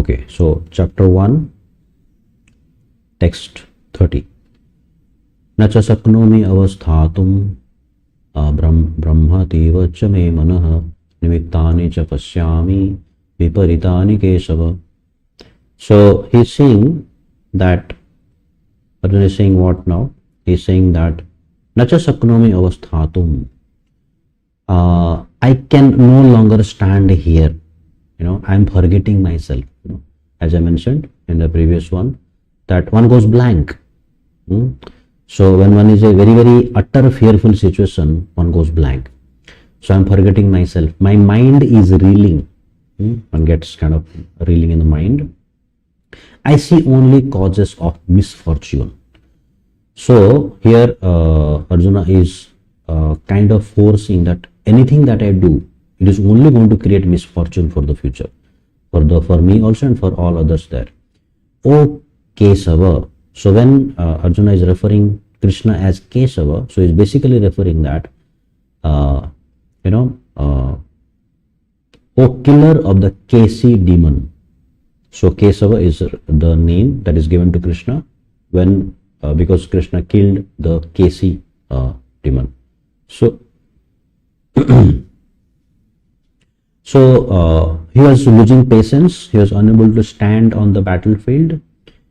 Okay, so chapter 1, text 30. न च शक्नोमि अवस्थातुं ब्रह्मतीव च मे मनः निमित्तानि च पश्यामि विपरीतानि Keshav. So he's saying that, Arjuna is saying what now? He's saying that न च शक्नोमि अवस्थातुं, I can no longer stand here. I'm forgetting myself. As I mentioned in the previous one, that one goes blank. So when one is a very, very utter fearful situation, one goes blank. So I'm forgetting myself. My mind is reeling. One gets kind of reeling in the mind. I see only causes of misfortune. So here Arjuna is kind of forcing that anything that I do, it is only going to create misfortune for the future, for me also and for all others there. O Kesava. So when Arjuna is referring Krishna as Kesava, so he's basically referring that O killer of the Kesi demon. So Kesava is the name that is given to Krishna when because Krishna killed the Kesi demon. So he was losing patience. He was unable to stand on the battlefield.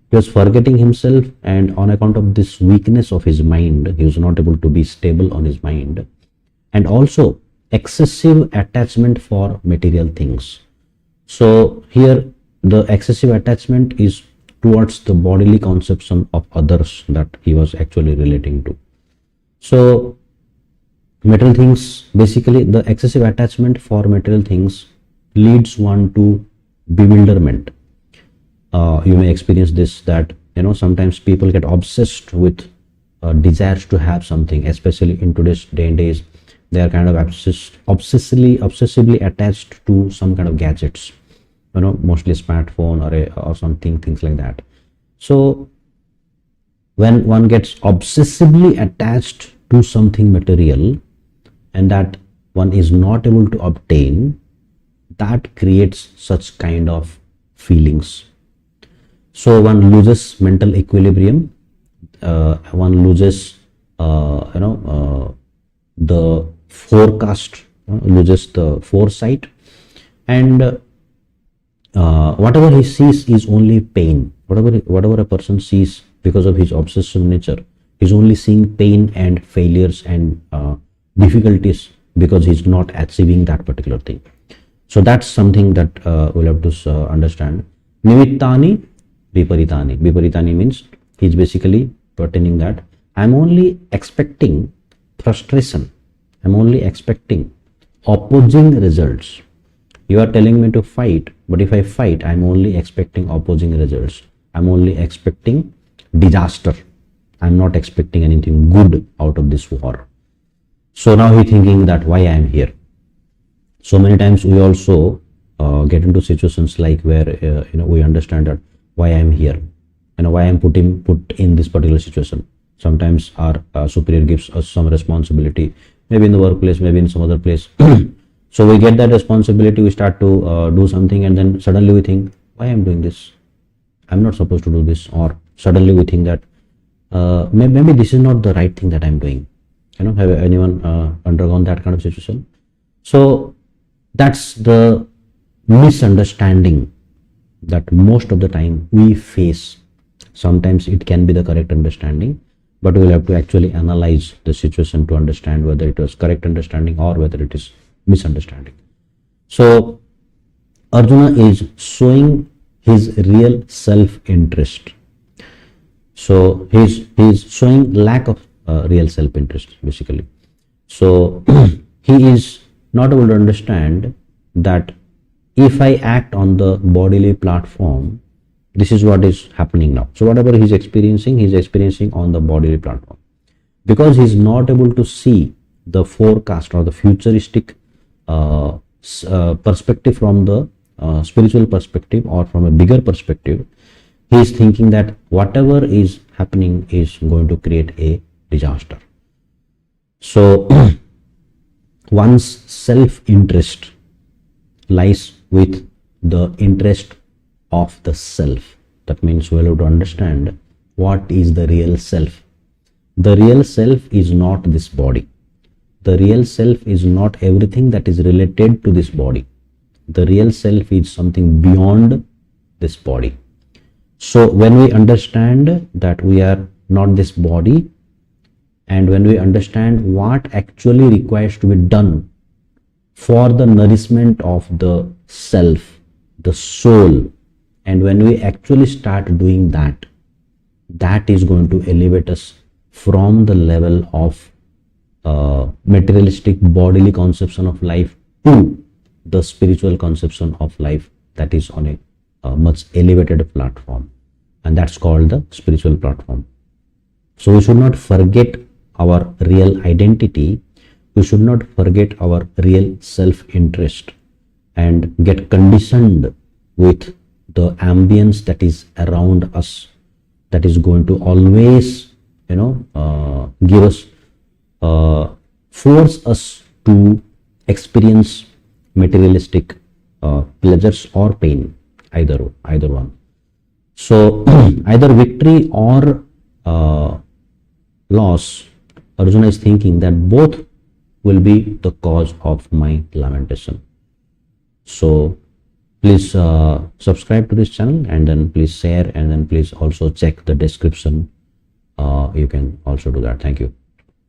He was forgetting himself, and on account of this weakness of his mind, he was not able to be stable on his mind, and also excessive attachment for material things. So here the excessive attachment is towards the bodily conception of others that he was actually relating to. So material things, basically the excessive attachment for material things leads one to bewilderment. You may experience this, that sometimes people get obsessed with desires to have something, especially in today's day and age. They are kind of obsessively attached to some kind of gadgets, mostly smartphone or something, things like that. So when one gets obsessively attached to something material and that one is not able to obtain, that creates such kind of feelings. So one loses mental equilibrium, one loses the forecast, loses the foresight, and whatever he sees is only pain. Whatever a person sees, because of his obsessive nature, he's only seeing pain and failures and difficulties because he's not achieving that particular thing. So that's something that we'll have to understand. Nimittani viparitani. Viparitani means he's basically pertaining that I'm only expecting frustration. I'm only expecting opposing results. You are telling me to fight, but if I fight, I'm only expecting opposing results. I'm only expecting disaster. I'm not expecting anything good out of this war. So now he's thinking that why I am here. So many times we also get into situations like where we understand that why I am here, why I am put in this particular situation. Sometimes our superior gives us some responsibility, maybe in the workplace, maybe in some other place. So we get that responsibility, we start to do something, and then suddenly we think, why I am doing this? I'm not supposed to do this. Or suddenly we think that maybe this is not the right thing that I'm doing. Have anyone undergone that kind of situation? So that's the misunderstanding that most of the time we face. Sometimes it can be the correct understanding, but we'll have to actually analyze the situation to understand whether it was correct understanding or whether it is misunderstanding. So Arjuna is showing his real self-interest. So he's showing lack of real self-interest basically. So he is not able to understand that if I act on the bodily platform, this is what is happening now. So whatever he's experiencing on the bodily platform, because he's not able to see the forecast or the futuristic perspective from the spiritual perspective or from a bigger perspective. He is thinking that whatever is happening is going to create a disaster. So one's self-interest lies with the interest of the self. That means we have to understand what is the real self. The real self is not this body. The real self is not everything that is related to this body. The real self is something beyond this body. So when we understand that we are not this body, and when we understand what actually requires to be done for the nourishment of the self, the soul, and when we actually start doing that, that is going to elevate us from the level of materialistic bodily conception of life to the spiritual conception of life that is on a much elevated platform, and that's called the spiritual platform. So we should not forget our real identity. We should not forget our real self-interest and get conditioned with the ambience that is around us, that is going to always give us force us to experience materialistic pleasures or pain, either one. So either victory or loss, Arjuna is thinking that both will be the cause of my lamentation. So please subscribe to this channel, and then please share, and then please also check the description. You can also do that. Thank you.